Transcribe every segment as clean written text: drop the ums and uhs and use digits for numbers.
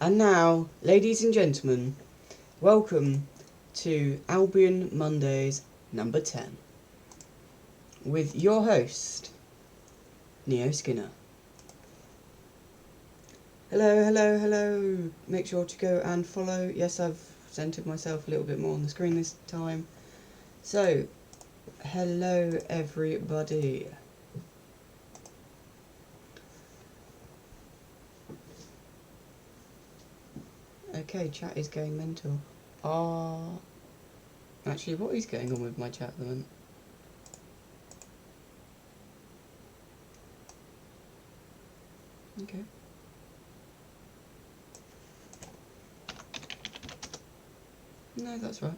And now, ladies and gentlemen, welcome to Albion Mondays number 10 with your host, Neo Skinner. Hello, hello, hello. Make sure to go and follow. Yes, I've centered myself a little bit more on the screen this time. So, hello everybody. Okay, chat is going mental. Actually, what is going on with my chat at the moment? Okay. No, that's right.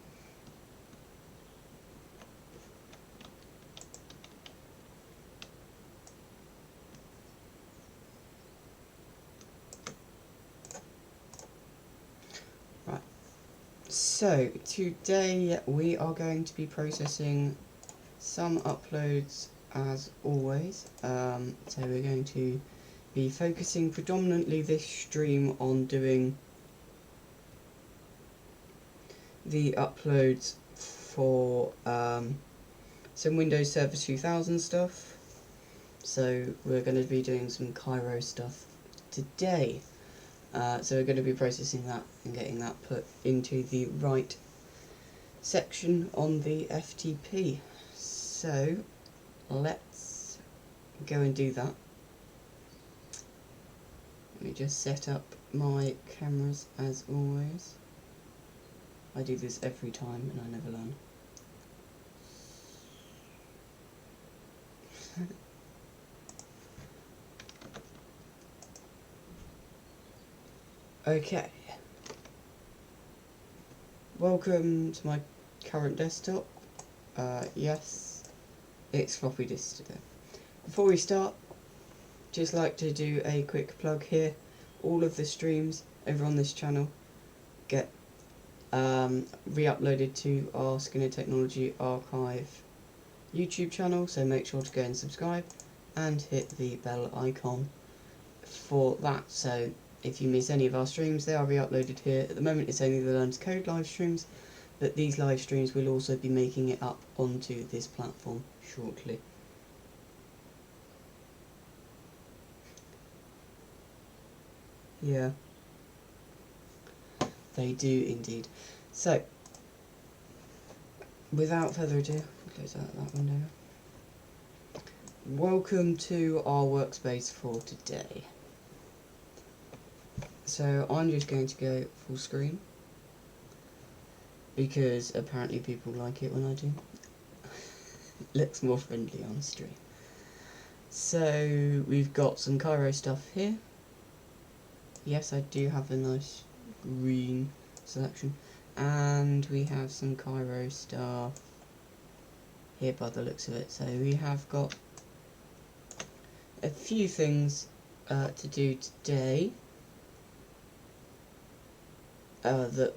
Right. So, today we are going to be processing some uploads as always. So we're going to be focusing predominantly this stream on doing the uploads for some Windows Server 2000 stuff. So we're going to be doing some Cairo stuff today. So we're going to be processing that and getting that put into the right section on the FTP. So let's go and do that. Let me just set up my cameras as always. I do this every time and I never learn. Okay. Welcome to my current desktop. Yes, it's floppy disk today. Before we start, just like to do a quick plug here. All of the streams over on this channel get re-uploaded to our Skinner Technology Archive YouTube channel, so make sure to go and subscribe and hit the bell icon for that. So if you miss any of our streams, they are re-uploaded here. At the moment it's only the Learn to Code live streams, but these live streams will also be making it up onto this platform shortly. Yeah, they do indeed. So, without further ado, close out that window. Welcome to our workspace for today. So I'm just going to go full screen because apparently people like it when I do. It looks more friendly on stream. So we've got some Cairo stuff here. Yes, I do have a nice green selection. And we have some Cairo stuff here by the looks of it. So we have got a few things to do today that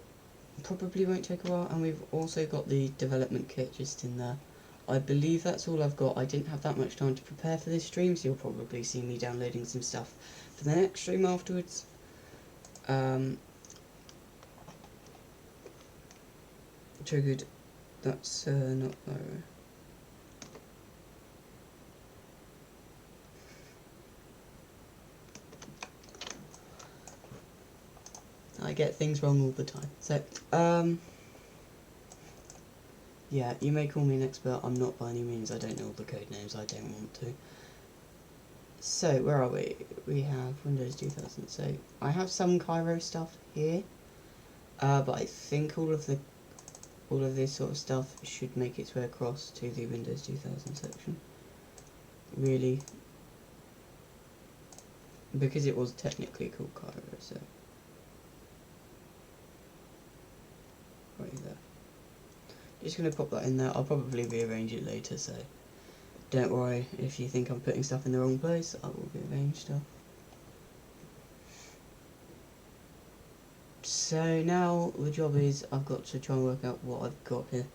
probably won't take a while, and we've also got the development kit just in there. I believe that's all I've got. I didn't have that much time to prepare for this stream, so you'll probably see me downloading some stuff for the next stream afterwards. Triggered. That's not there. I get things wrong all the time. So, yeah, you may call me an expert. I'm not by any means. I don't know all the code names. I don't want to. So, where are we? We have Windows 2000. So, I have some Cairo stuff here, but I think all of this sort of stuff should make its way across to the Windows 2000 section. Really, because it was technically called Cairo. So, right there. Just going to pop that in there. I'll probably rearrange it later, so don't worry if you think I'm putting stuff in the wrong place. I will rearrange stuff. So now the job is I've got to try and work out what I've got here.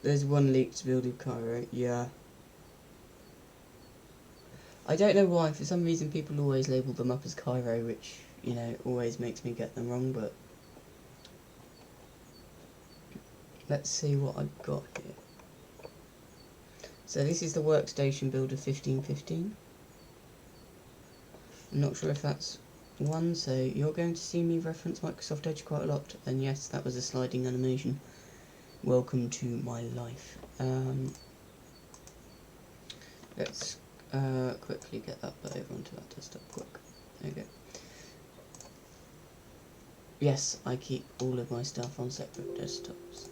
There's one leaked build of Cairo, yeah. I don't know why, for some reason people always label them up as Cairo, which you know, always makes me get them wrong, but let's see what I've got here. So this is the workstation builder 1515. I'm not sure if that's one, so you're going to see me reference Microsoft Edge quite a lot, and yes, that was a sliding animation. Welcome to my life. Let's quickly get that put over onto that desktop quick. There we go. Yes, I keep all of my stuff on separate desktops.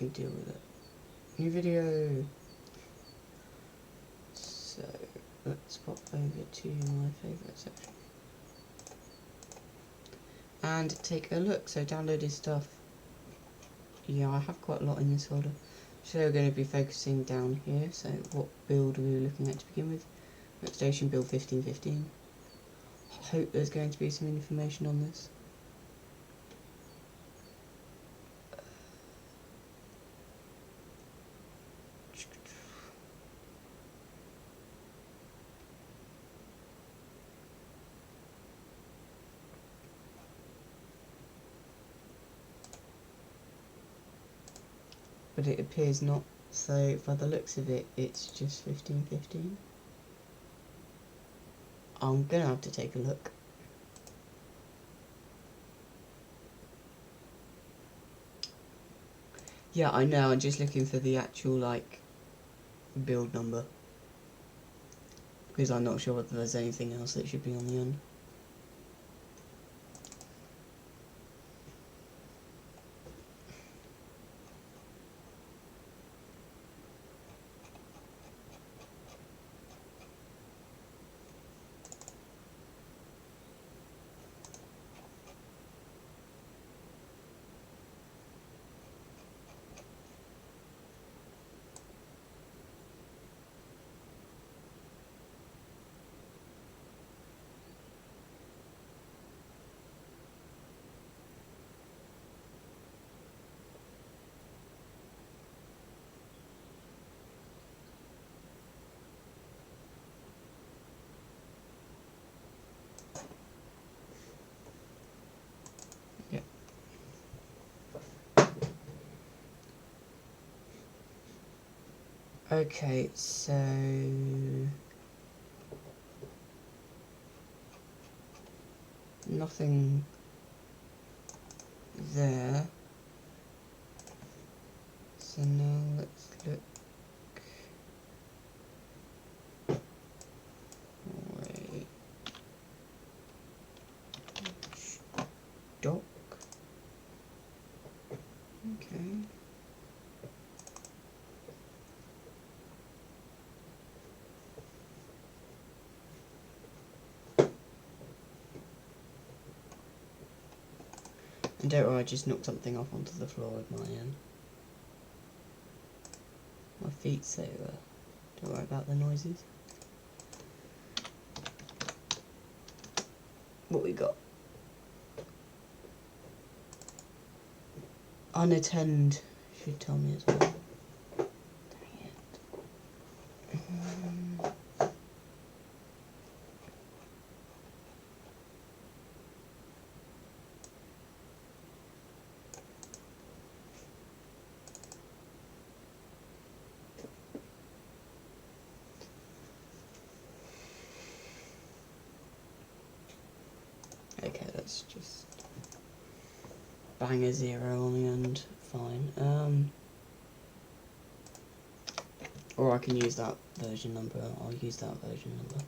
You deal with it. New video! So, let's pop over to my favourite section. And take a look. So, downloaded stuff. Yeah, I have quite a lot in this folder. So, we're going to be focusing down here. So, what build are we looking at to begin with? Workstation build 1515. I hope there's going to be some information on this. But it appears not, so by the looks of it, it's just 1515. I'm gonna have to take a look. Yeah, I know, I'm just looking for the actual, like, build number. Because I'm not sure whether there's anything else that should be on the end. Yeah. Okay, so nothing there. So now let's look. Wait. Dock. Okay. And don't worry, I just knocked something off onto the floor with my feet, so don't worry about the noises. What we got? Unattend should tell me as well. Dang it. Okay, let's just bang a 0 on the end. Fine. Or I can use that version number. I'll use that version number.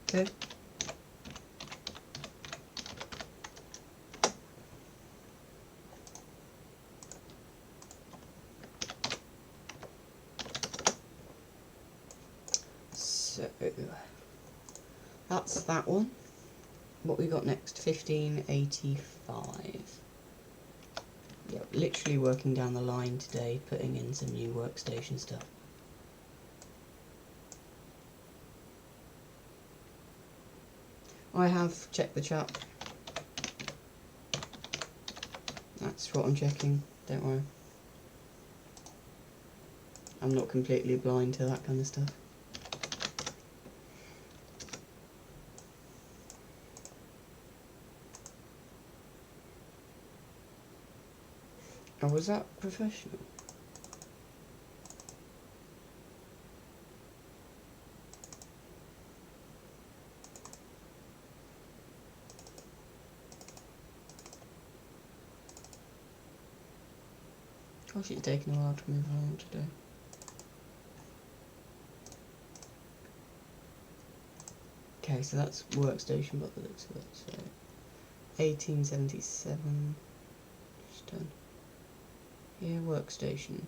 Okay. So that's that one. What we got next? 1585. Yep, literally working down the line today, putting in some new workstation stuff. I have checked the chat. That's what I'm checking, don't worry. I'm not completely blind to that kind of stuff. Oh, was that professional? Gosh, it's taken a while to move along today. Okay, so that's workstation by the looks of it. So 1877. Just done. Here, workstation.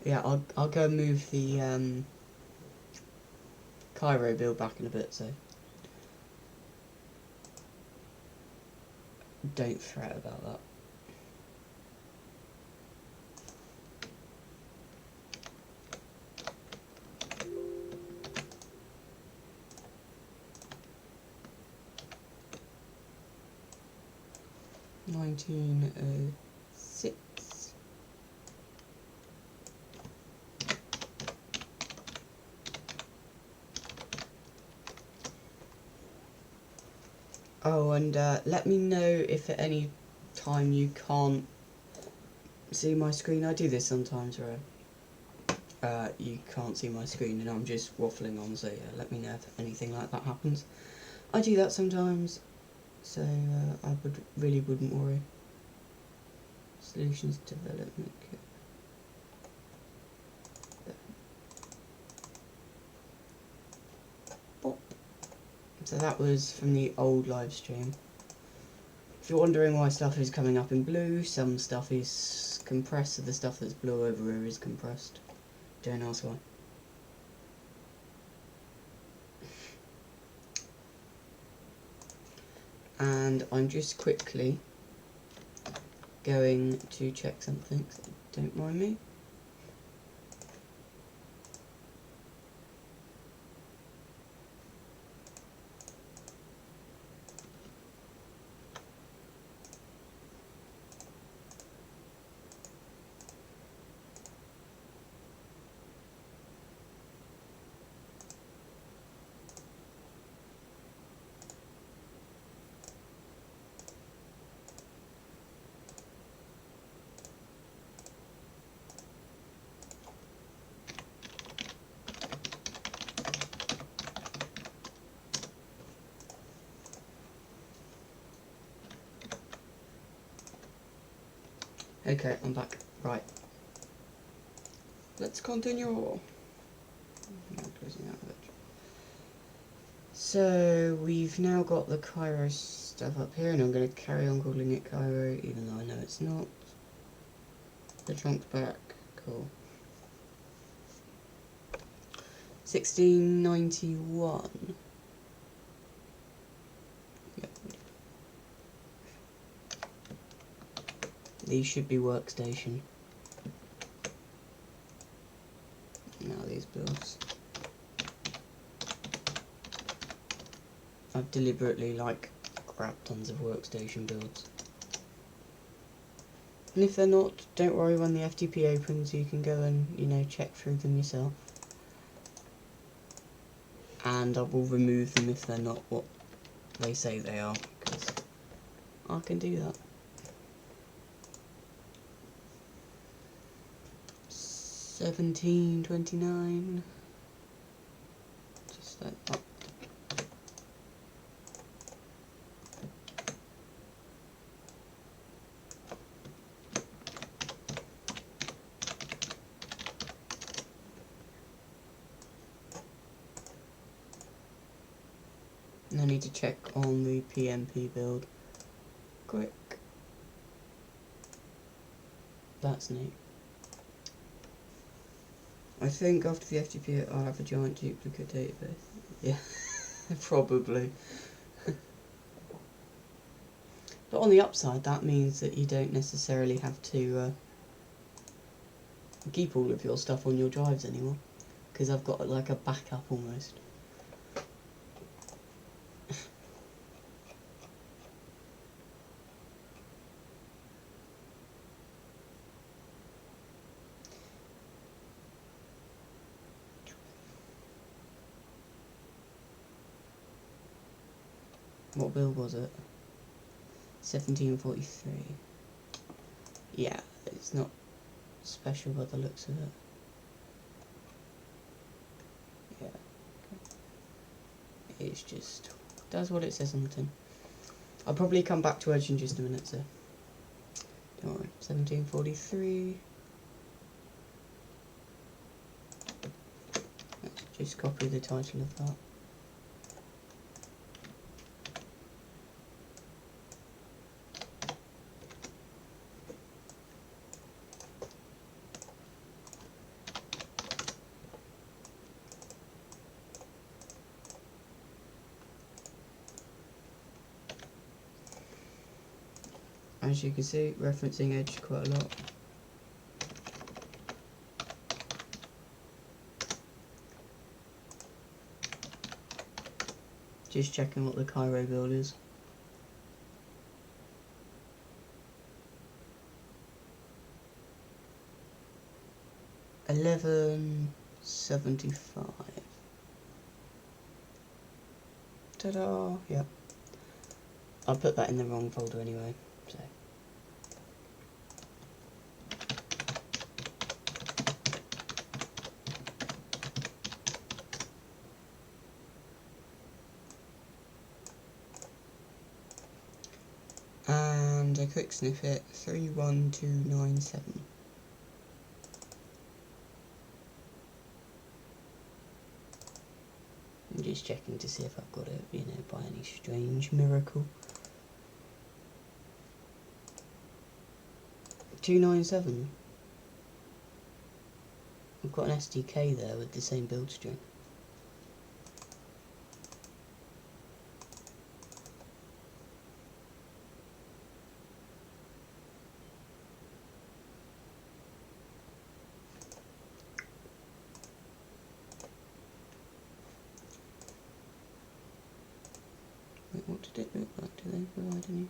Yeah, I'll go and move the Cairo build back in a bit, so don't fret about that. $19.06. Oh, and let me know if at any time you can't see my screen. I do this sometimes where you can't see my screen and I'm just waffling on, so yeah, let me know if anything like that happens. I do that sometimes, so I really wouldn't worry. Solutions development kit. So that was from the old live stream. If you're wondering why stuff is coming up in blue, some stuff is compressed, so the stuff that's blue over here is compressed. Don't ask why. And I'm just quickly going to check something, so don't mind me. Okay, I'm back. Right. Let's continue. Closing out of it. So we've now got the Cairo stuff up here, and I'm going to carry on calling it Cairo, even though I know it's not. The trunk's back. Cool. 1691. Yep. These should be workstation. Now these builds. I've deliberately grabbed tons of workstation builds. And if they're not, don't worry, when the FTP opens you can go and, check through them yourself. And I will remove them if they're not what they say they are, because I can do that. 1729. Just like that. need to check on the PMP build. Quick. That's neat. I think after the FTP I'll have a giant duplicate database. Yeah, probably. But on the upside, that means that you don't necessarily have to keep all of your stuff on your drives anymore, because I've got like a backup almost. What build was it? 1743. Yeah, it's not special by the looks of it. Yeah. It's just does what it says on the tin. I'll probably come back to Edge in just a minute, so don't worry. 1743. Let's just copy the title of that. As you can see, referencing Edge quite a lot. Just checking what the Cairo build is. $11.75. Ta-da! Yep. I put that in the wrong folder anyway, so. And a quick snippet, 31297. I'm just checking to see if I've got it, you know, by any strange miracle. 297. I've got an SDK there with the same build string. Wait, what did it look like? Do they provide any?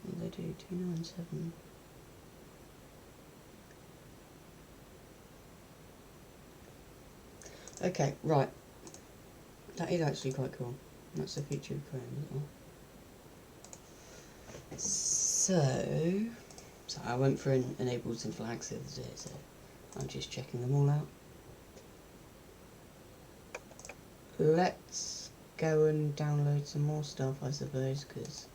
Well, they do, 297. Okay, right. That is actually quite cool. That's a feature of Chrome as well. So I went for enables and flags the other day, so I'm just checking them all out. Let's go and download some more stuff, I suppose, because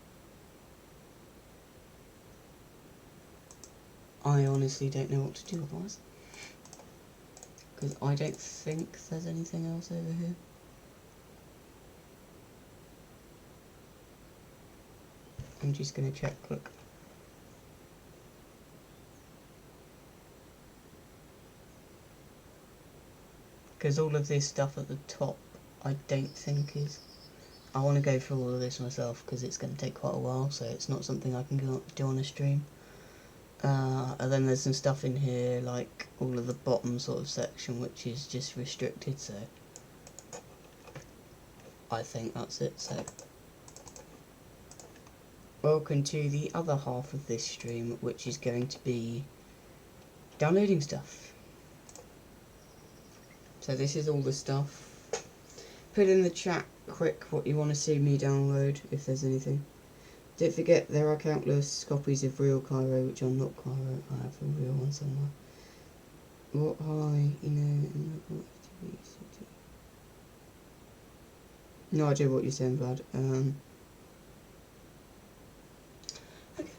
I honestly don't know what to do otherwise. Because I don't think there's anything else over here. I'm just going to check quick. Because all of this stuff at the top, I don't think is... I want to go through all of this myself because it's going to take quite a while, so it's not something I can do on a stream. And then there's some stuff in here, like all of the bottom sort of section, which is just restricted, so I think that's it. So welcome to the other half of this stream, which is going to be downloading stuff. So this is all the stuff. Put in the chat quick what you want to see me download, if there's anything. Don't forget there are countless copies of real Cairo, which are not Cairo. I have a real one somewhere. What high, you know, no idea what you're saying, Vlad. Okay.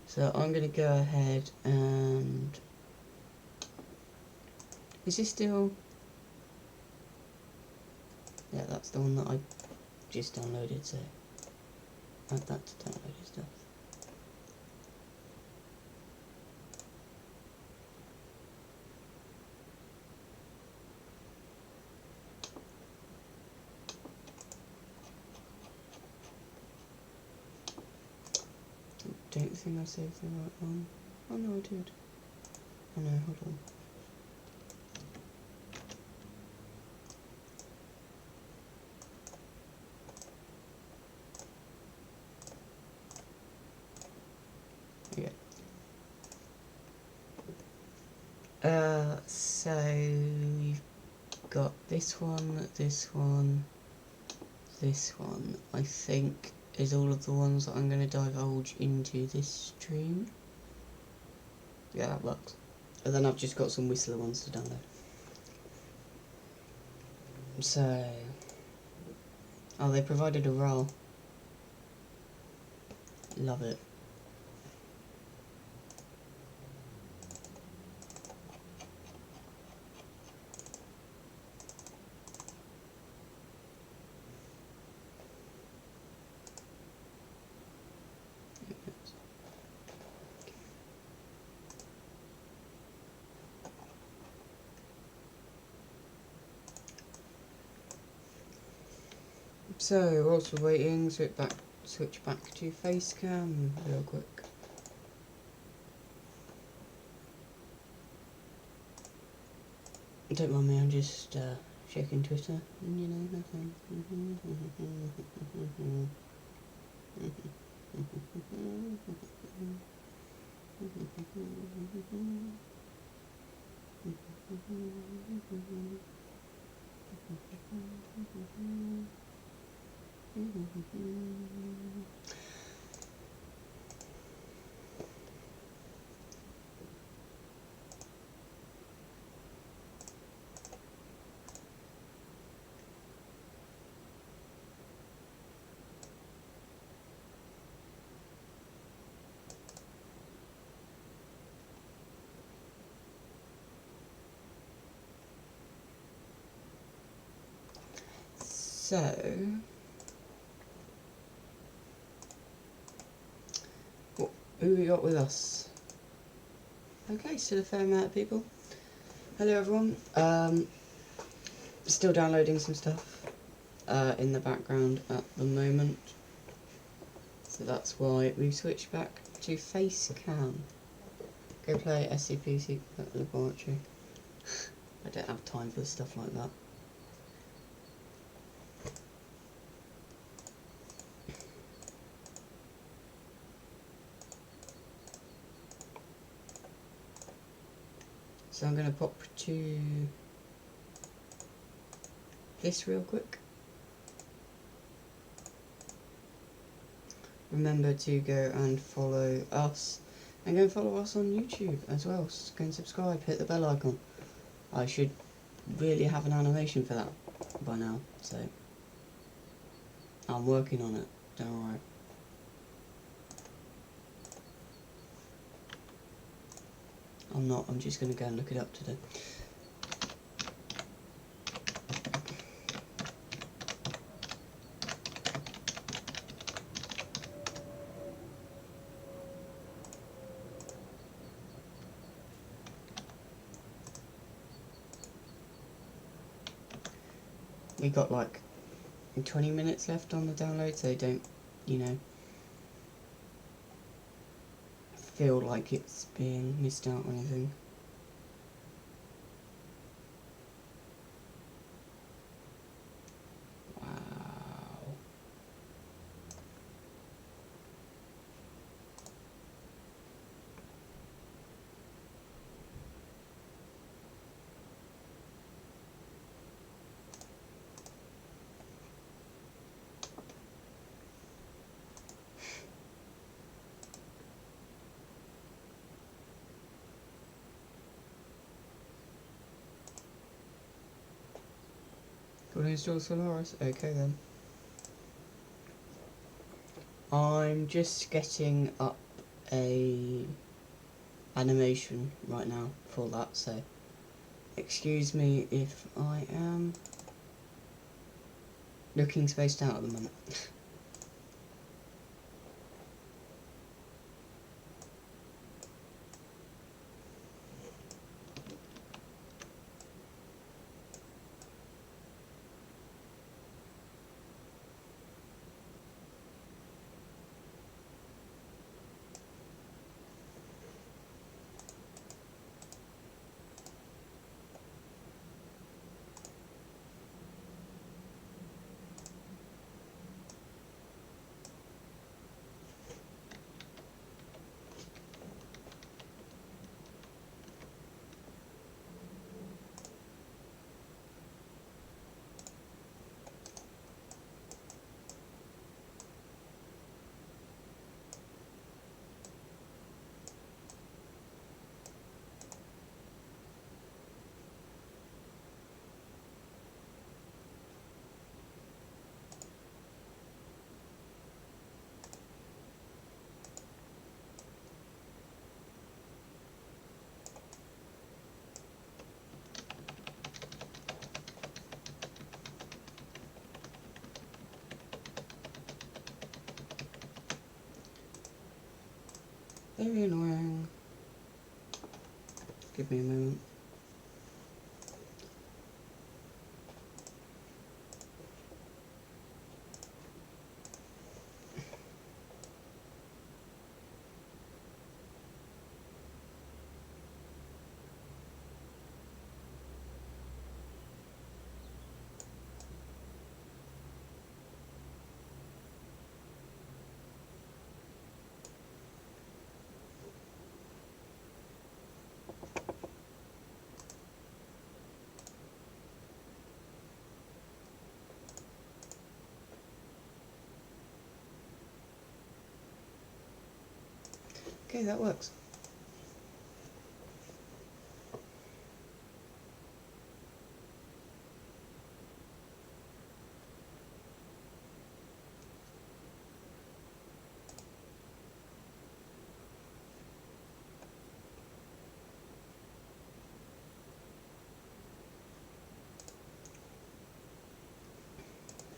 So I'm going to go ahead and... Is this still... Yeah, that's the one that I just downloaded, so add that to downloaded stuff. I don't think I saved the right one. Oh no, I did. Oh no, hold on. Yeah. So you've got this one, this one, this one. I think is all of the ones that I'm going to divulge into this stream. Yeah, that works. And then I've just got some Whistler ones to download. So, oh, they provided a RAR. Love it. So, whilst we're waiting, switch back to face cam real quick. Don't mind me, I'm just checking Twitter, and you know, nothing. So, who we got with us? Okay, still a fair amount of people. Hello everyone. Still downloading some stuff in the background at the moment. So that's why we've switched back to face cam. Go play SCP Secret Laboratory. I don't have time for stuff like that. So I'm going to pop to this real quick. Remember to go and follow us, and go and follow us on YouTube as well. So go and subscribe, hit the bell icon. I should really have an animation for that by now, so I'm working on it, don't worry. I'm not, I'm just going to go and look it up today. We got like 20 minutes left on the download, so don't, you know, feel like it's being missed out or anything. Wow. Got to install Solaris? Okay then. I'm just getting up a animation right now for that, so excuse me if I am looking spaced out at the moment. Very annoying. Give me a moment. Okay, that works.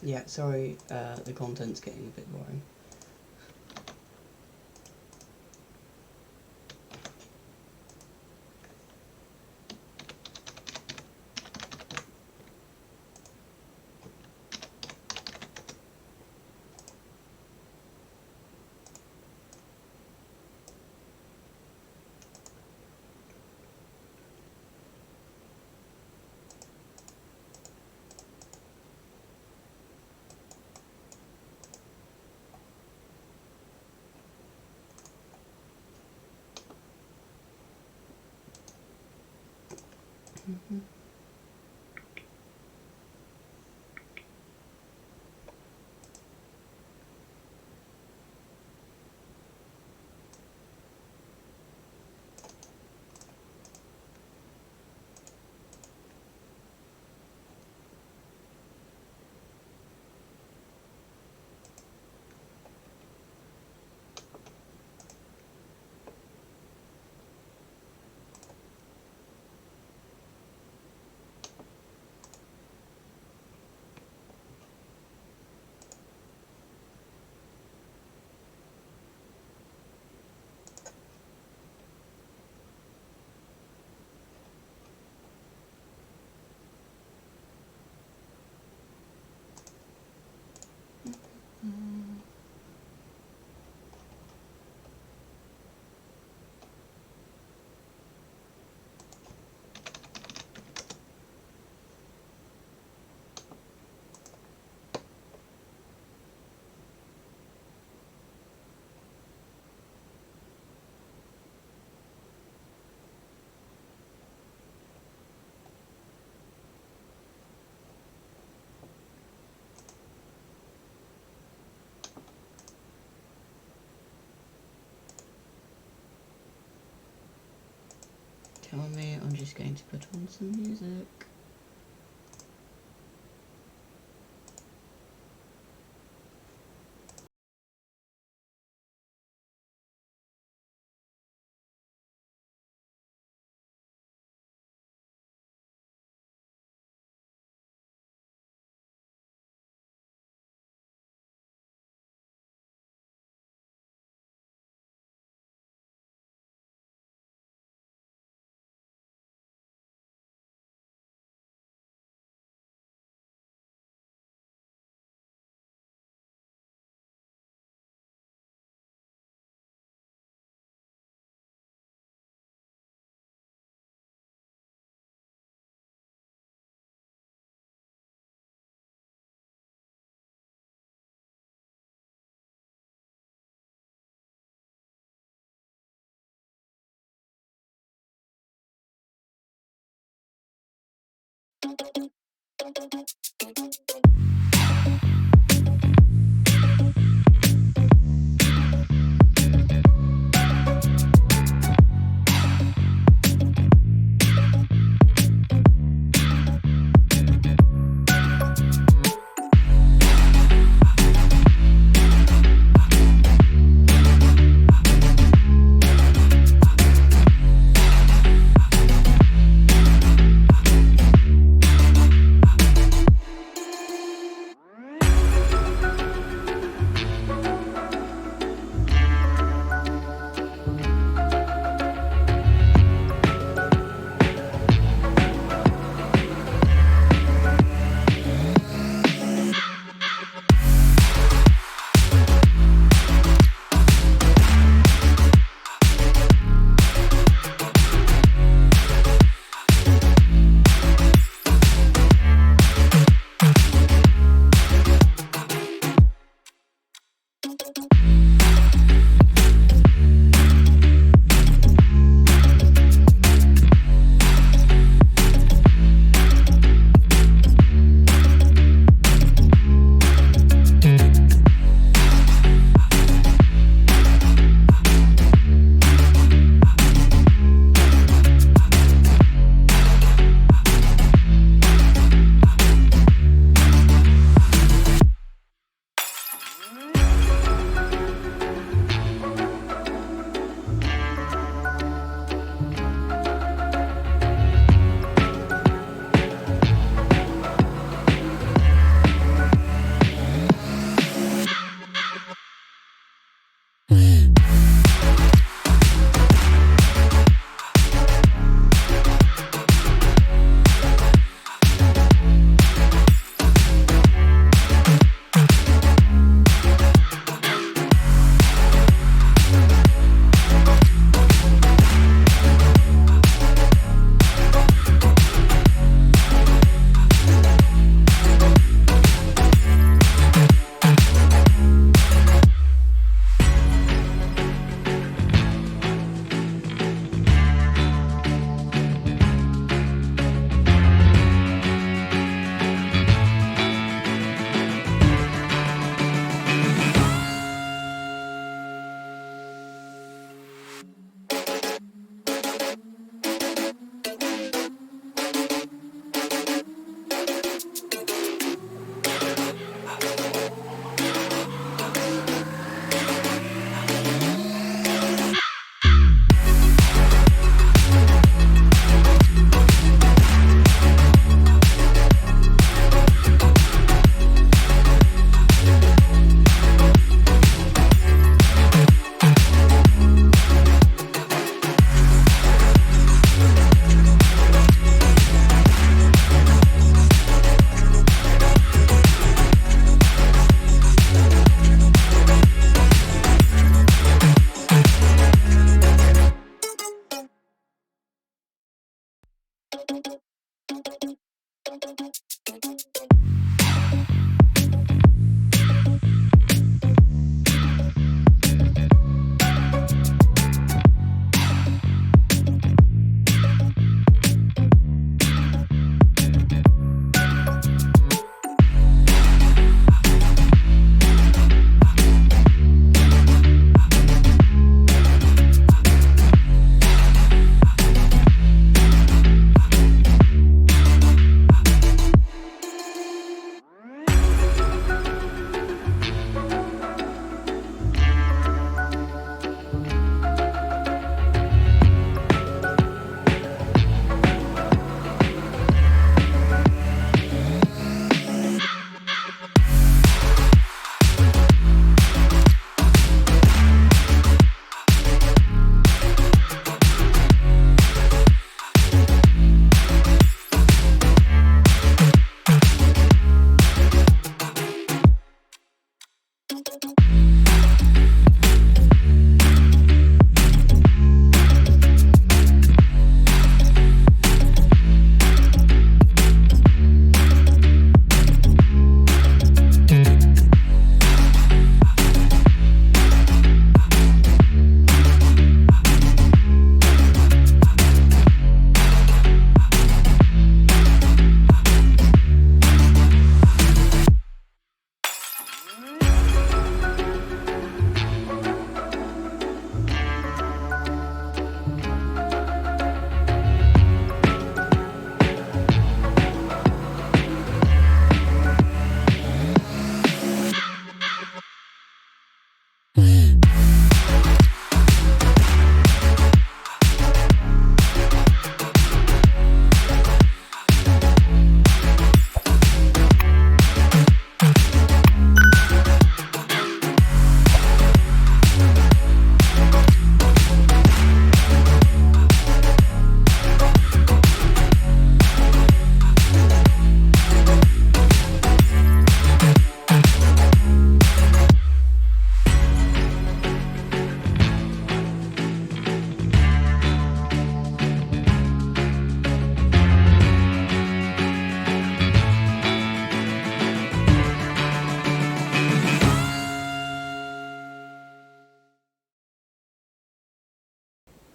Yeah, sorry, the content's getting a bit boring. Tell me, I'm just going to put on some music.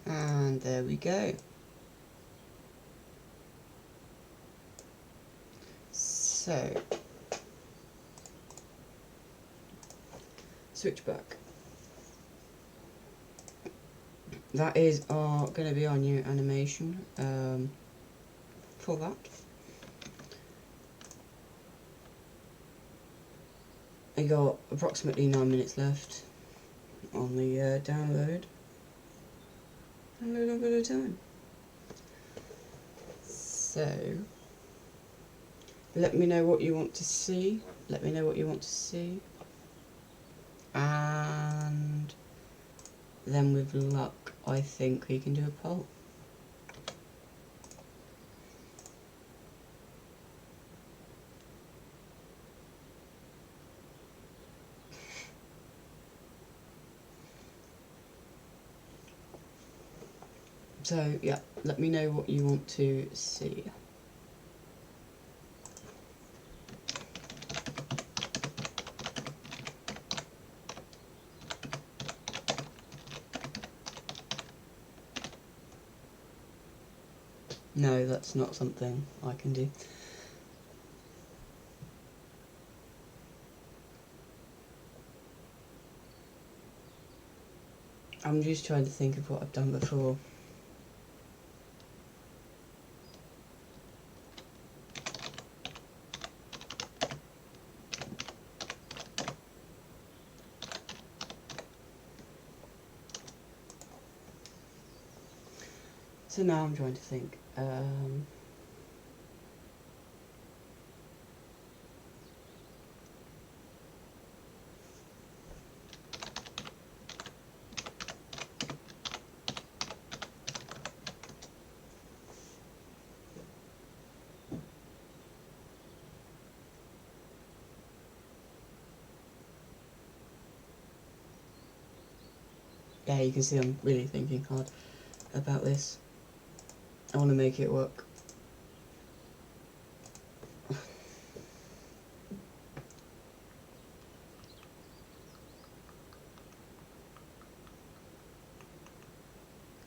And there we go. So, switch back. That is going to be our new animation for that. I got approximately 9 minutes left on the download. Download a bit of time. So, let me know what you want to see. Let me know what you want to see. And then with luck, I think we can do a poll. So, yeah, let me know what you want to see. No, that's not something I can do. I'm just trying to think of what I've done before. So now I'm trying to think. Yeah, you can see I'm really thinking hard about this. I want to make it work.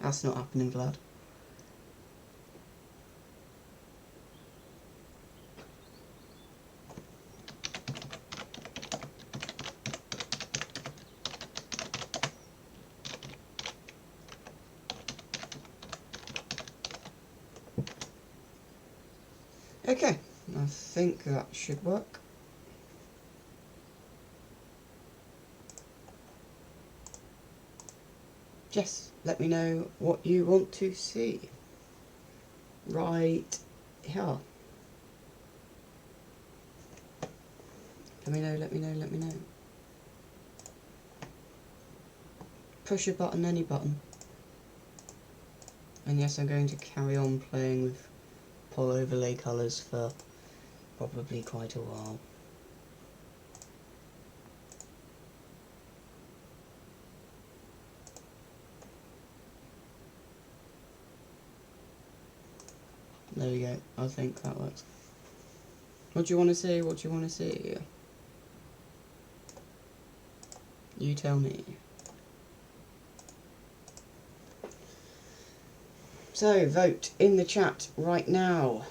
That's not happening, Vlad. Okay, I think that should work. Just let me know what you want to see. Right here. Let me know, let me know, let me know. Push a button, any button. And yes, I'm going to carry on playing with poll overlay colours for probably quite a while. There we go, I think that works. What do you want to see? What do you want to see? You tell me. So, vote in the chat right now.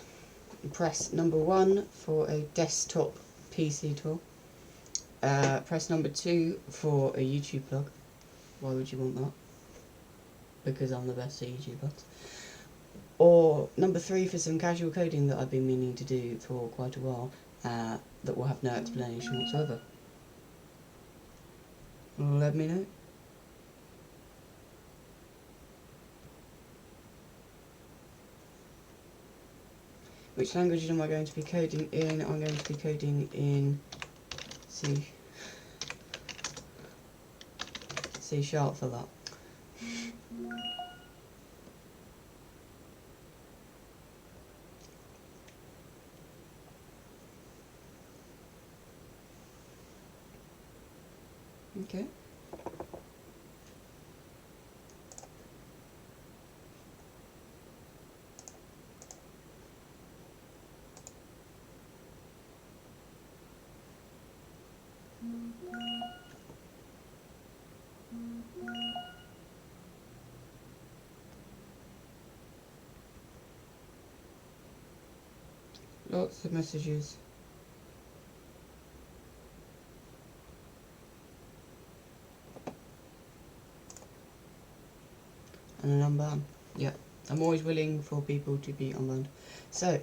Press number 1 for a desktop PC tool. Press number 2 for a YouTube plug. Why would you want that? Because I'm the best at YouTube plugs. Or number 3 for some casual coding that I've been meaning to do for quite a while, that will have no explanation whatsoever. Let me know. Which language am I going to be coding in? I'm going to be coding in C# for that. Okay. Lots of messages. And an unban. Yeah, I'm always willing for people to be unbanned. So,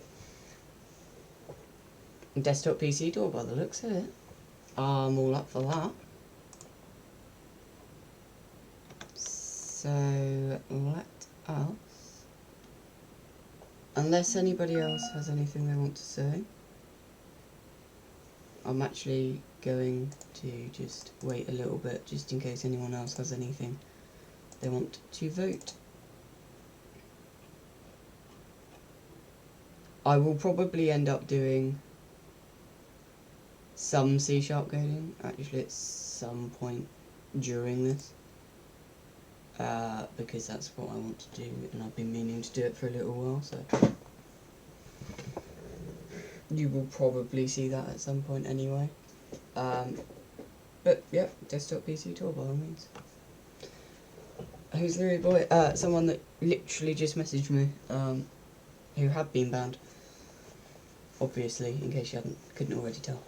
desktop PC door by the looks of it. I'm all up for that. So, let us, unless anybody else has anything they want to say, I'm actually going to just wait a little bit just in case anyone else has anything they want to vote. I will probably end up doing some C# coding, actually at some point during this, because that's what I want to do, and I've been meaning to do it for a little while, so you will probably see that at some point anyway. But yeah, desktop PC tour by all means. Who's the boy? Someone that literally just messaged me, who had been banned, obviously, in case you couldn't already tell.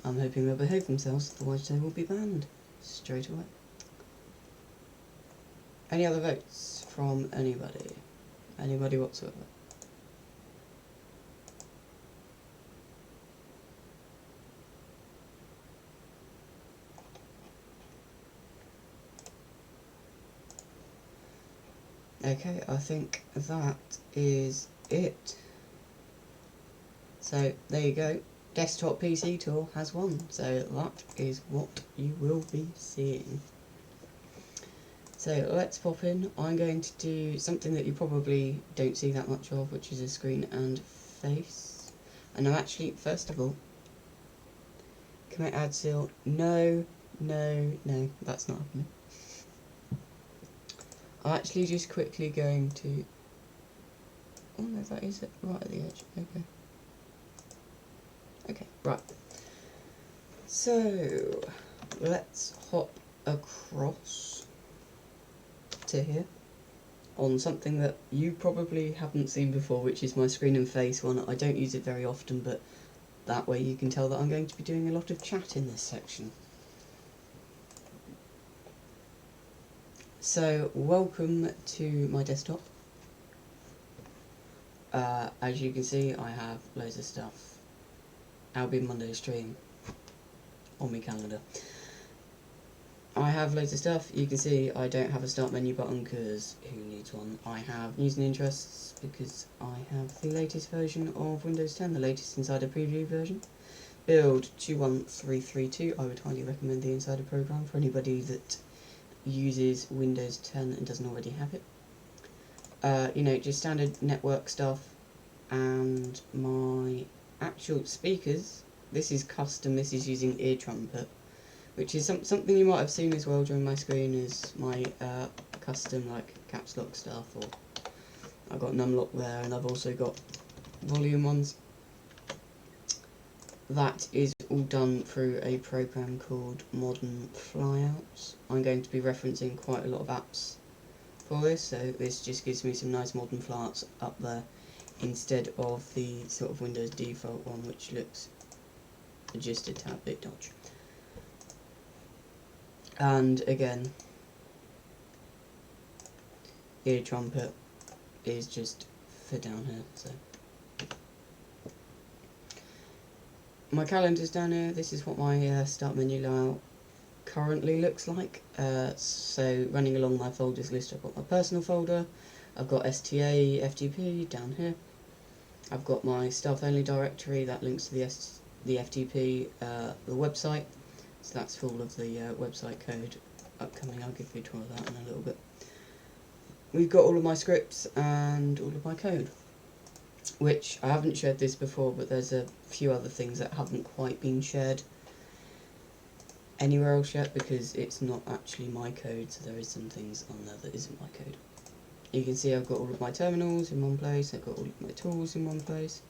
I'm hoping they'll behave themselves, otherwise they will be banned straight away. Any other votes from anybody? Anybody whatsoever? Okay, I think that is it. So, there you go. Desktop PC tour has won, so that is what you will be seeing. So let's pop in. I'm going to do something that you probably don't see that much of, which is a screen and face. And I'm actually, first of all, commit add seal. No, that's not happening. I'm actually just quickly going to... Oh no, that is it, right at the edge. Okay, right. So, let's hop across to here on something that you probably haven't seen before, which is my screen and face one. I don't use it very often, but that way you can tell that I'm going to be doing a lot of chat in this section. So, welcome to my desktop. As you can see, I have loads of stuff. Albion Monday stream on my calendar. I have loads of stuff. You can see I don't have a start menu button because who needs one? I have news and interests because I have the latest version of Windows 10, the latest Insider Preview version. Build 21332. I would highly recommend the Insider program for anybody that uses Windows 10 and doesn't already have it. You know, just standard network stuff, and my actual speakers. This is custom. This is using ear trumpet, which is something you might have seen as well during my screen. Is my custom like caps lock stuff, or I've got numlock there, and I've also got volume ones. That is all done through a program called Modern Flyouts. I'm going to be referencing quite a lot of apps for this, so this just gives me some nice modern flyouts up there instead of the sort of Windows default one, which looks just a tad bit dodgy. And again, ear trumpet is just for down here. So my calendar's down here. This is what my start menu layout currently looks like. So running along my folders list, I've got my personal folder, I've got STA, FTP down here, I've got my staff only directory that links to the FTP, the website, so that's full of the website code upcoming. I'll give you a tour of that in a little bit. We've got all of my scripts and all of my code, which I haven't shared this before, but there's a few other things that haven't quite been shared anywhere else yet because it's not actually my code, so there is some things on there that isn't my code. You can see I've got all of my terminals in one place, I've got all of my tools in one place,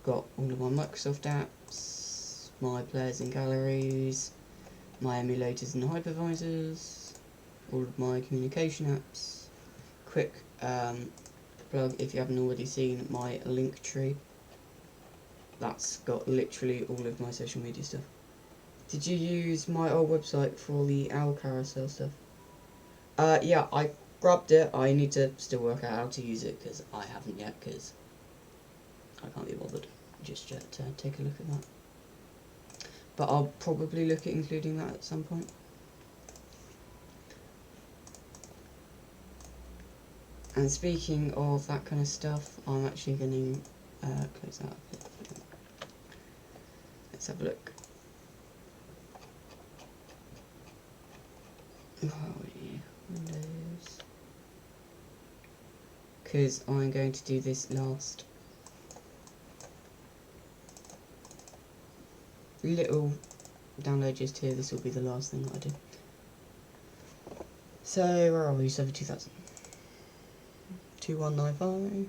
got all of my Microsoft apps, my players and galleries, my emulators and hypervisors, all of my communication apps, quick plug, if you haven't already seen my link tree. That's got literally all of my social media stuff. Did you use my old website for the owl carousel stuff? Yeah, I grabbed it. I need to still work out how to use it because I haven't yet, because I can't be bothered just yet to take a look at that. But I'll probably look at including that at some point. And speaking of that kind of stuff, I'm actually going to close that up. Let's have a look. Oh yeah, Windows. Because I'm going to do this last little download just here. This will be the last thing that I do. So where are we? Server 2000. 2195.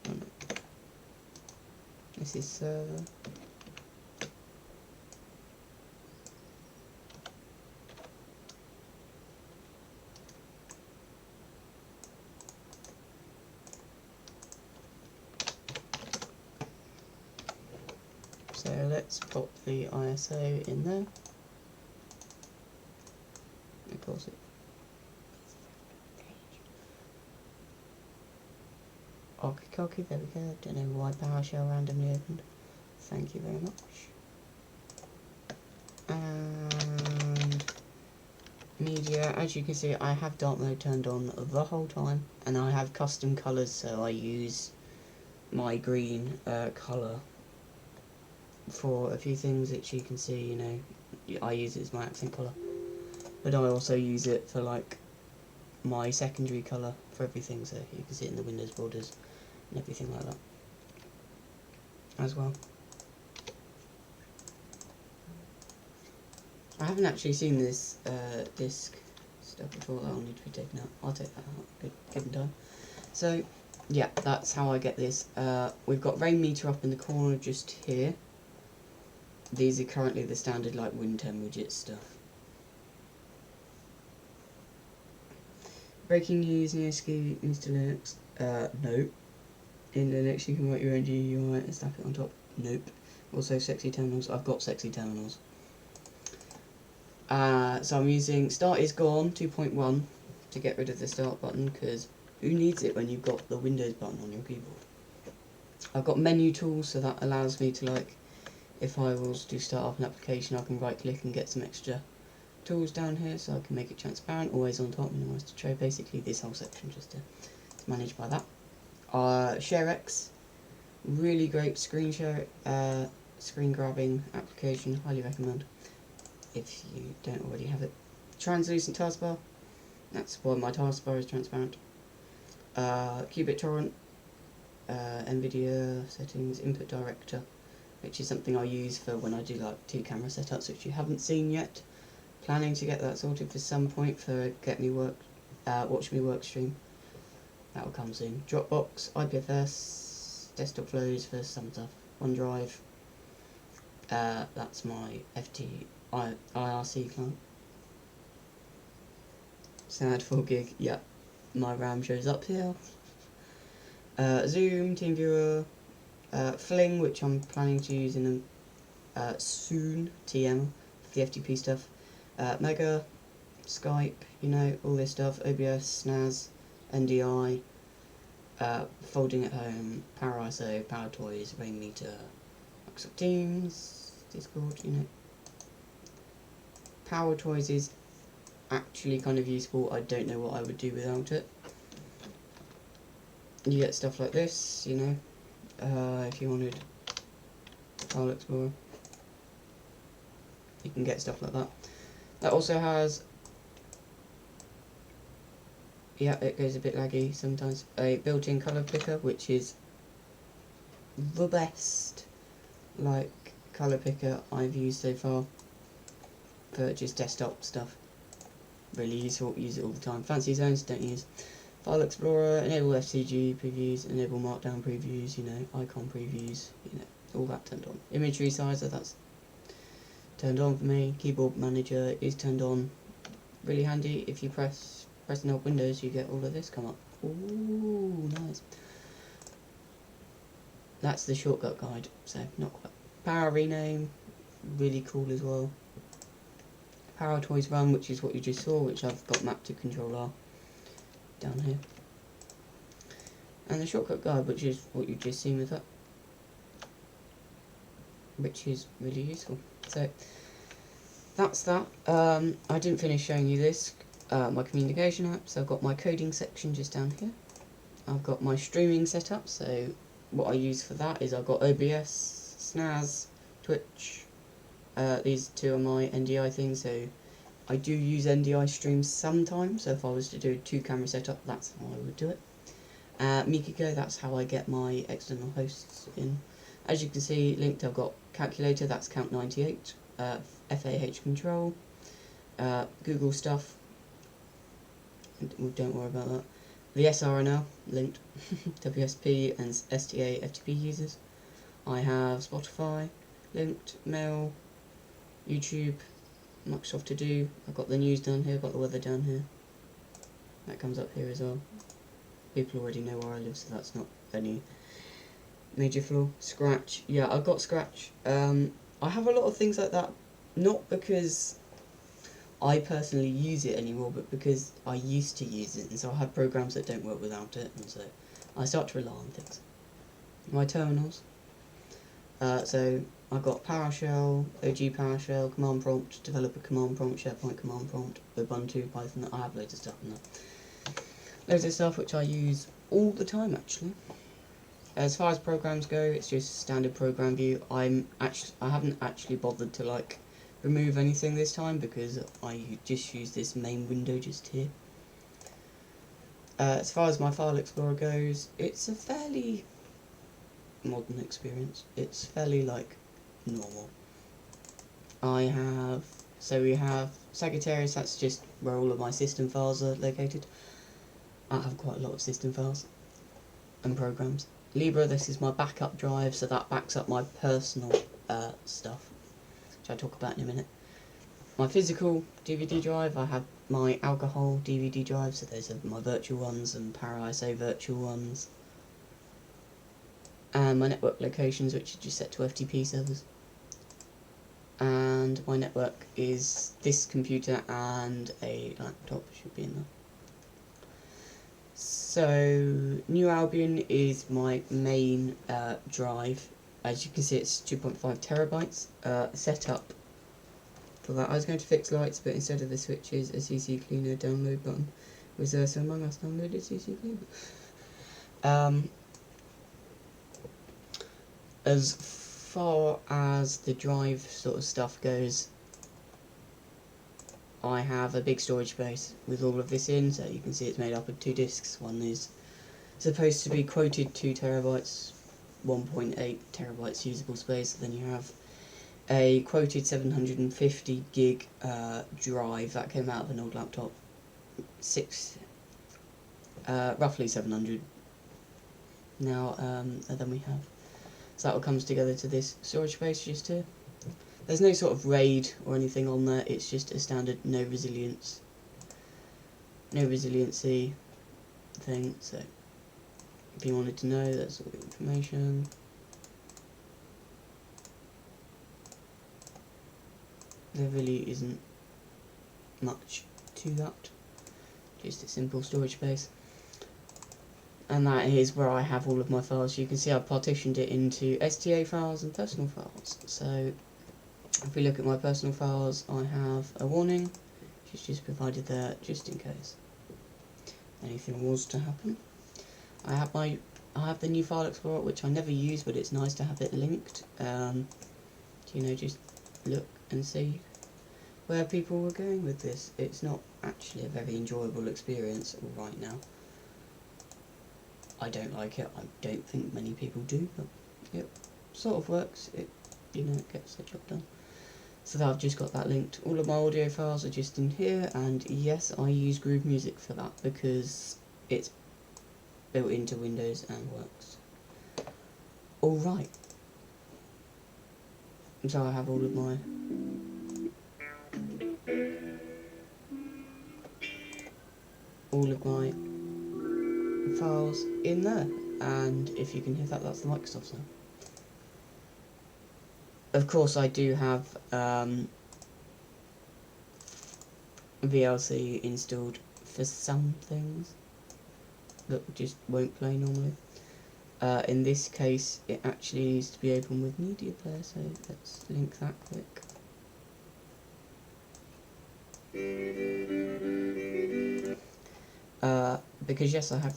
Oh, no. This is server. So let's pop the ISO in there. Of course it. Okay, there we go. Don't know why PowerShell randomly opened. Thank you very much. And media, as you can see, I have dark mode turned on the whole time, and I have custom colours, so I use my green colour for a few things that you can see. You know, I use it as my accent colour, but I also use it for like my secondary colour for everything, so you can see it in the Windows borders and everything like that as well. I haven't actually seen this disk stuff before. That will need to be taken out. I'll take that out given time. So yeah, that's how I get this. We've got rain meter up in the corner just here. These are currently the standard like Win 10 widget stuff. Breaking news, NeoSki install Linux. No. In Linux you can write your own GUI and stack it on top. Nope. Also sexy terminals. I've got sexy terminals. So I'm using Start is Gone 2.1 to get rid of the start button, because who needs it when you've got the Windows button on your keyboard? I've got menu tools, so that allows me to, like, if I was to start up an application, I can right click and get some extra tools down here, so I can make it transparent, always on top, minimize the tray, basically this whole section just to manage by that. ShareX, really great screen screen grabbing application, highly recommend if you don't already have it. Translucent taskbar, that's why my taskbar is transparent. Qubit torrent, NVIDIA settings, input director, which is something I use for when I do like 2 camera setups, which you haven't seen yet. Planning to get that sorted for some point for watch me work stream. That will come soon. Dropbox, IPFS, desktop flows for some stuff. OneDrive, that's my IRC client. Sad 4 gig, yeah, my RAM shows up here. Zoom, TeamViewer, Fling, which I'm planning to use in soon, TM, for the FTP stuff. Mega, Skype, you know, all this stuff, OBS, SNAS, NDI, Folding at Home, Power ISO, Power Toys, Rain Meter, Microsoft Teams, Discord, you know. Power Toys is actually kind of useful. I don't know what I would do without it. You get stuff like this, you know, if you wanted File Explorer, you can get stuff like that. That also has, yeah, it goes a bit laggy sometimes, a built-in colour picker, which is the best, like, colour picker I've used so far for just desktop stuff. Really useful, use it all the time. Fancy zones, don't use. File Explorer, enable FCG previews, enable Markdown previews, you know, icon previews, you know, all that turned on. Image resizer, that's turned on for me. Keyboard Manager is turned on. really handy. If you press and hold Windows, you get all of this come up. Ooh, nice. That's the shortcut guide, so not quite. Power rename, really cool as well. Power toys run, which is what you just saw, which I've got mapped to Control R down here. And the shortcut guide, which is what you've just seen with that, which is really useful. So that's that. I didn't finish showing you this, my communication app. So I've got my coding section just down here. I've got my streaming setup. So what I use for that is I've got OBS, SNAS, Twitch. These two are my NDI things. So I do use NDI streams sometimes. So if I was to do a 2-camera setup, that's how I would do it. Mikiko, that's how I get my external hosts in. As you can see, linked, I've got calculator, that's count 98, FAH control, Google stuff, don't worry about that. The SRNL, linked, WSP and STA FTP users. I have Spotify, linked, mail, YouTube, Microsoft To Do. I've got the news down here, got the weather down here. That comes up here as well. People already know where I live, so that's not any major flaw. Scratch, yeah, I've got Scratch. I have a lot of things like that, not because I personally use it anymore, but because I used to use it, and so I have programs that don't work without it, and so I start to rely on things. My terminals, so I've got PowerShell, OG PowerShell, Command Prompt, Developer Command Prompt, SharePoint Command Prompt, Ubuntu, Python. I have loads of stuff in there. Loads of stuff which I use all the time, actually. As far as programs go, it's just standard program view. I haven't actually bothered to like remove anything this time because I just use this main window just here. As far as my file explorer goes, it's a fairly modern experience. It's fairly like normal. We have Sagittarius, that's just where all of my system files are located. I have quite a lot of system files and programs. Libra, this is my backup drive, so that backs up my personal stuff, which I'll talk about in a minute. My physical DVD drive, I have my alcohol DVD drive, so those are my virtual ones and PowerISO virtual ones. And my network locations, which are just set to FTP servers. And my network is this computer and a laptop, should be in there. So, New Albion is my main drive. As you can see, it's 2.5 terabytes. Setup for that. I was going to fix lights, but instead of the switches, a CC Cleaner download button was there, so Among Us downloaded CC Cleaner. As far as the drive sort of stuff goes, I have a big storage space with all of this in, so you can see it's made up of 2 disks. One is supposed to be quoted 2 terabytes, 1.8 terabytes usable space. Then you have a quoted 750 gig drive that came out of an old laptop, roughly 700 now. And then we have, so that all comes together to this storage space just here. There's no sort of RAID or anything on there, it's just a standard no resiliency thing, so if you wanted to know, that's all the information. There really isn't much to that, just a simple storage space. And that is where I have all of my files. You can see I've partitioned it into STA files and personal files. So if we look at my personal files, I have a warning, which is just provided there just in case anything was to happen. I have the new file explorer, which I never use, but it's nice to have it linked. You know, just look and see where people were going with this. It's not actually a very enjoyable experience right now. I don't like it. I don't think many people do, but it sort of works. It gets the job done. So I've just got that linked. All of my audio files are just in here, and yes, I use Groove Music for that because it's built into Windows and works. Alright. So I have all of my and if you can hear that, that's the Microsoft sound. Of course, I do have VLC installed for some things that just won't play normally. In this case, it actually needs to be open with Media Player, so let's link that quick. Because yes, I have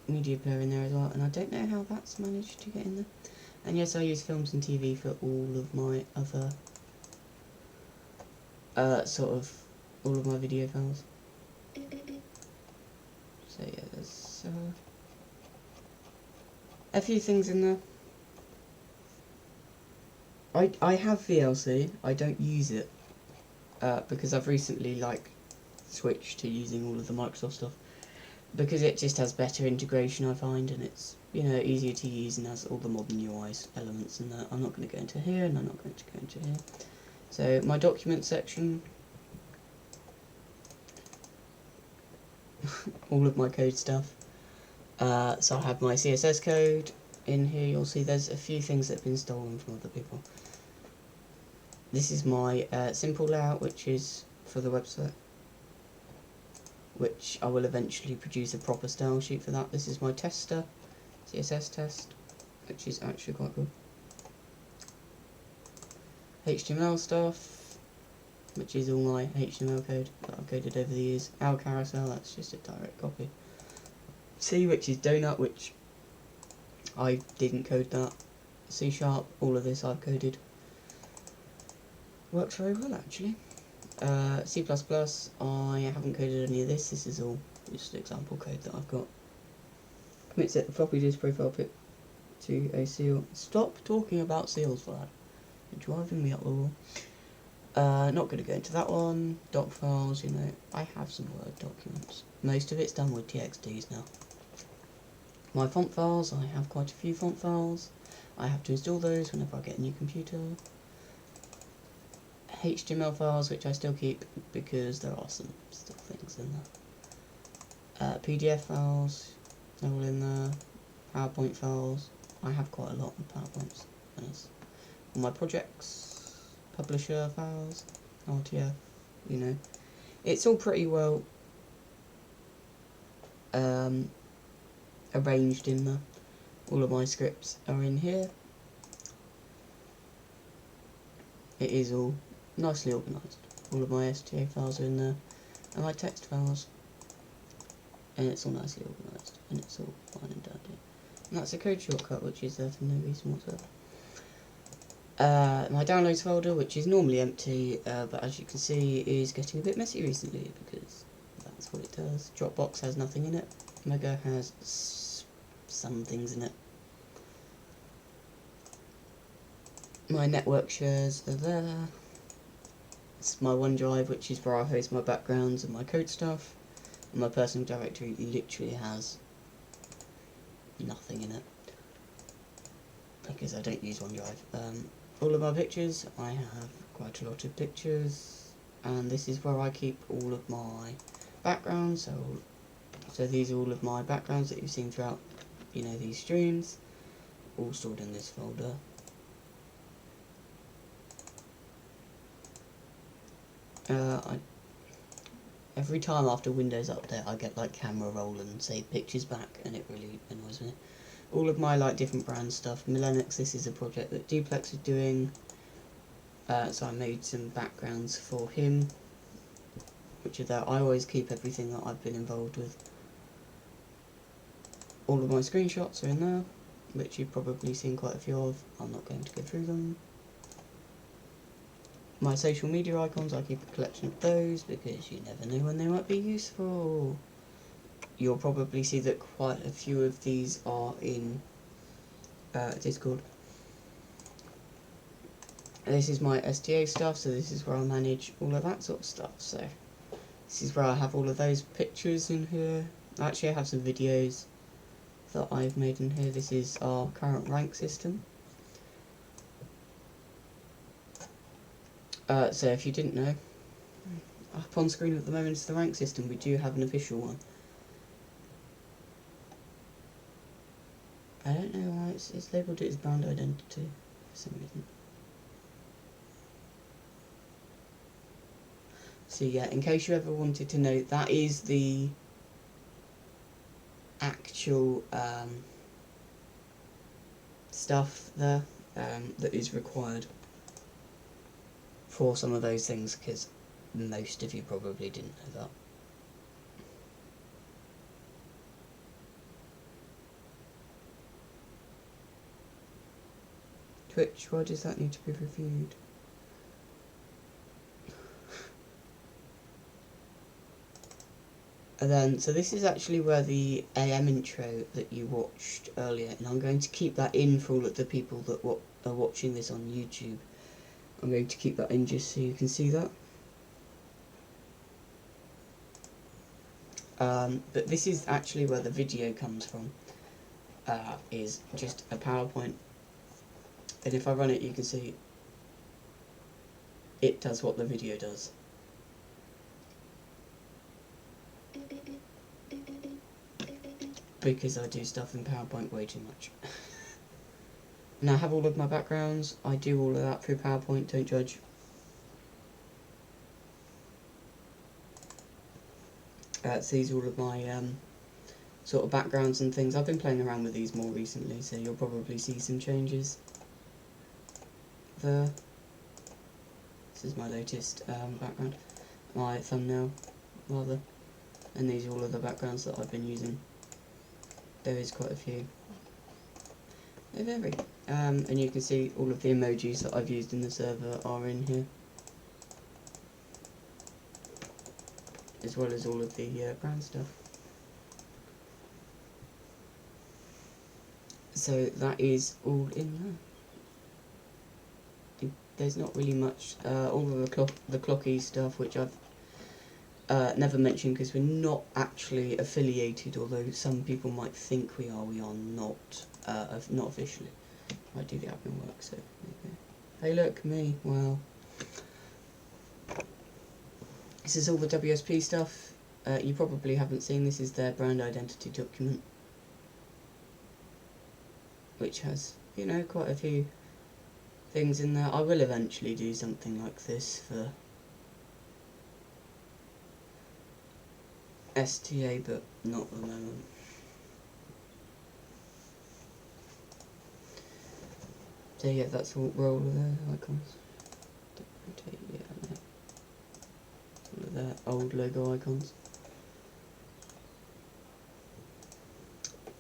Media Player in there as well, and I don't know how that's managed to get in there. And yes, I use Films and TV for all of my other all of my video files. So yeah, there's a few things in there. I have VLC, I don't use it, because I've recently switched to using all of the Microsoft stuff, because it just has better integration, I find, and it's, you know, easier to use and has all the modern UI elements in there. I'm not going to go into here, and I'm not going to go into here. So my document section, all of my code stuff. So I have my CSS code in here. You'll see there's a few things that have been stolen from other people. This is my simple layout, which is for the website, which I will eventually produce a proper style sheet for that. This is my tester, CSS test, which is actually quite good. HTML stuff, which is all my HTML code that I've coded over the years. Our carousel, that's just a direct copy. C, which is donut, which I didn't code that. C#, all of this I've coded. Works very well, actually. C++, I haven't coded any of this. This is all just example code that I've got. Commit set the floppy disk profile pip to a seal. Stop talking about seals, lad. You're driving me up the wall. Not going to go into that one. Doc files, you know, I have some Word documents. Most of it's done with TXTs now. My font files, I have quite a few font files. I have to install those whenever I get a new computer. HTML files, which I still keep because there are some still things in there. PDF files, they're all in there. PowerPoint files, I have quite a lot of PowerPoints. All my projects, publisher files, RTF, you know. It's all pretty well arranged in there. All of my scripts are in here. It is all nicely organised. All of my STA files are in there, and my text files, and it's all nicely organised, and it's all fine and dandy. And that's a code shortcut, which is there for no reason whatsoever. My downloads folder, which is normally empty, but as you can see is getting a bit messy recently, because that's what it does. Dropbox has nothing in it. Mega has some things in it. My network shares are there. It's my OneDrive, which is where I host my backgrounds and my code stuff. And my personal directory literally has nothing in it, because I don't use OneDrive. All of my pictures, I have quite a lot of pictures, and this is where I keep all of my backgrounds. So these are all of my backgrounds that you've seen throughout, you know, these streams, all stored in this folder. Every time after Windows Update I get like camera roll and say pictures back, and it really annoys me. All of my like different brand stuff. Millenix, this is a project that Duplex is doing, so I made some backgrounds for him, which are there. I always keep everything that I've been involved with. All of my screenshots are in there, which you've probably seen quite a few of. I'm not going to go through them. My social media icons, I keep a collection of those, because you never know when they might be useful. You'll probably see that quite a few of these are in Discord. This is my STA stuff, so this is where I manage all of that sort of stuff. So this is where I have all of those pictures in here. Actually, I have some videos that I've made in here. This is our current rank system. So if you didn't know, up on screen at the moment is the rank system. We do have an official one. it's labelled it as brand identity for some reason. So yeah, in case you ever wanted to know, that is the actual stuff there that is required for some of those things, because most of you probably didn't know that. Twitch, why does that need to be reviewed? And then, so this is actually where the AM intro that you watched earlier, and I'm going to keep that in for all of the people that are watching this on YouTube. I'm going to keep that in just so you can see that. But this is actually where the video comes from, is just a PowerPoint. And if I run it, you can see it does what the video does. Because I do stuff in PowerPoint way too much. And I have all of my backgrounds, I do all of that through PowerPoint, don't judge. So these are all of my sort of backgrounds and things. I've been playing around with these more recently, so you'll probably see some changes there. This is my latest background, my thumbnail rather, and these are all of the backgrounds that I've been using. There is quite a few. They vary. And you can see all of the emojis that I've used in the server are in here, as well as all of the brand stuff. So that is all in there. There's not really much. All of the clocky stuff, which I've never mentioned because we're not actually affiliated, although some people might think we are. We are not. Not officially. I do the admin work, so there you go. Hey look, me, wow. This is all the WSP stuff. You probably haven't seen, this is their brand identity document, which has, you know, quite a few things in there. I will eventually do something like this for STA, but not at the moment. So yeah, that's all of their icons. Yeah, no. All of their old logo icons.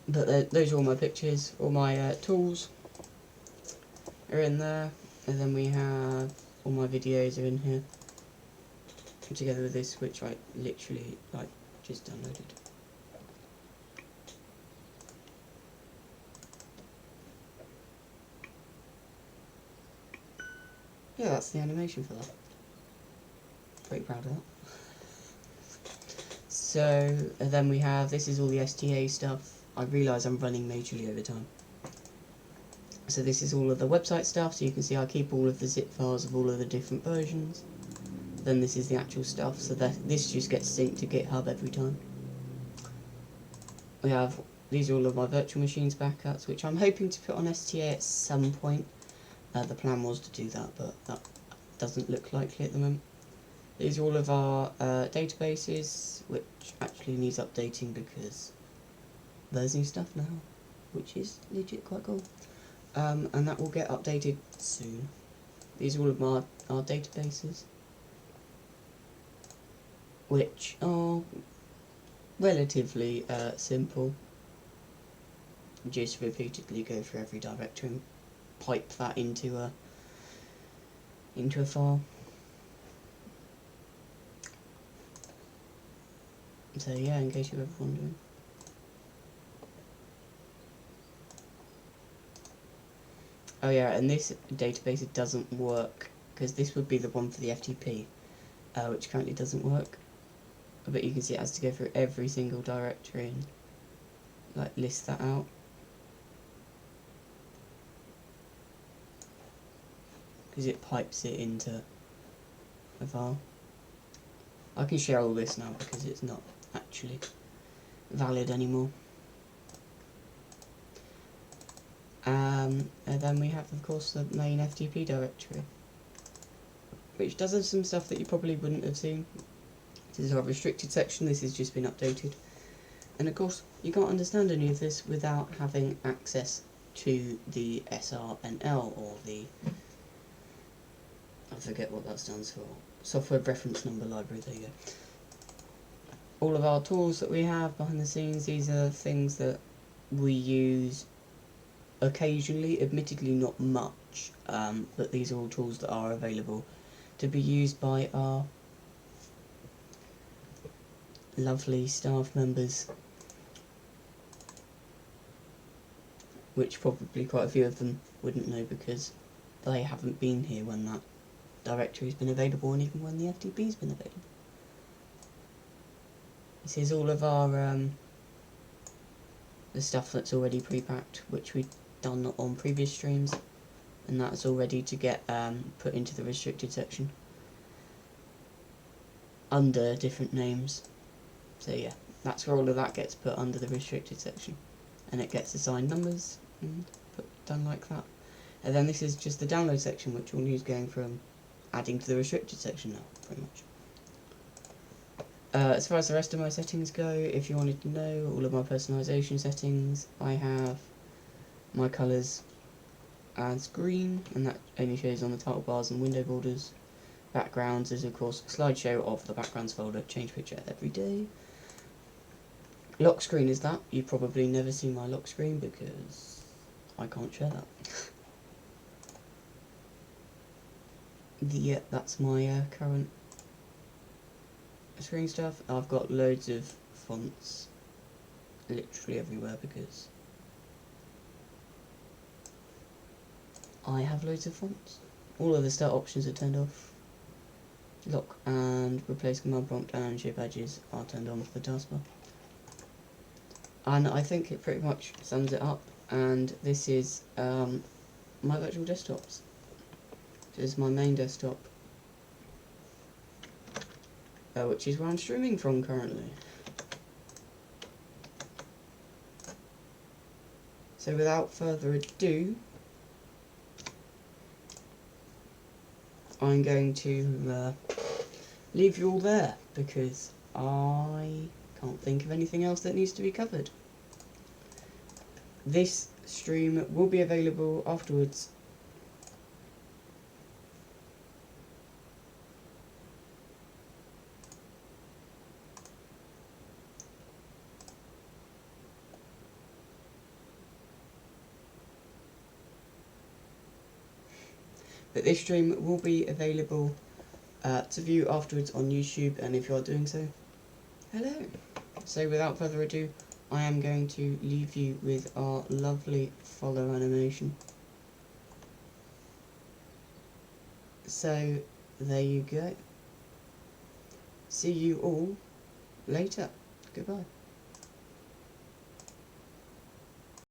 But those are all my pictures, all my tools are in there, and then we have all my videos are in here, together with this, which I literally just downloaded. Yeah, that's the animation for that. Pretty proud of that. So, and then we have, this is all the STA stuff. I realise I'm running majorly over time. So this is all of the website stuff, so you can see I keep all of the zip files of all of the different versions. Then this is the actual stuff, so that this just gets synced to GitHub every time. We have, these are all of my virtual machines backups, which I'm hoping to put on STA at some point. The plan was to do that, but that doesn't look likely at the moment. These are all of our databases, which actually needs updating because there's new stuff now, which is legit quite cool. And that will get updated soon. These are all of our databases, which are relatively simple. Just repeatedly go through every directory and pipe that into a file. So yeah, in case you're ever wondering. Oh yeah, and this database, it doesn't work, because this would be the one for the FTP, which currently doesn't work. But you can see it has to go through every single directory and list that out. Because it pipes it into a file. I can share all this now because it's not actually valid anymore. And then we have, of course, the main FTP directory, which does have some stuff that you probably wouldn't have seen. This is our restricted section. This has just been updated. And of course, you can't understand any of this without having access to the SRNL, or the, I forget what that stands for, Software Reference Number Library, there you go. All of our tools that we have behind the scenes, these are things that we use occasionally, admittedly not much, but these are all tools that are available to be used by our lovely staff members, which probably quite a few of them wouldn't know because they haven't been here when that directory's been available, and even when the FTP's been available. This is all of our the stuff that's already pre-packed, which we've done on previous streams, and that's all ready to get put into the restricted section under different names. So yeah, that's where all of that gets put under the restricted section, and it gets assigned numbers and done like that. And then this is just the download section, which all needs going from adding to the restricted section now, pretty much. As far as the rest of my settings go, if you wanted to know all of my personalisation settings, I have my colours as green, and that only shows on the title bars and window borders. Backgrounds is of course a slideshow of the backgrounds folder, change picture every day. Lock screen is that. You probably never see my lock screen because I can't share that. Yeah, that's my current screen stuff. I've got loads of fonts literally everywhere because I have loads of fonts. All of the start options are turned off. Lock and replace command prompt and show badges are turned on for the taskbar. And I think it pretty much sums it up. And this is my virtual desktops. This is my main desktop, which is where I'm streaming from currently. So without further ado, I'm going to leave you all there because I can't think of anything else that needs to be covered. This stream will be available afterwards. But this stream will be available to view afterwards on YouTube, and if you are doing so, hello. So without further ado, I am going to leave you with our lovely follow animation. So there you go. See you all later. Goodbye.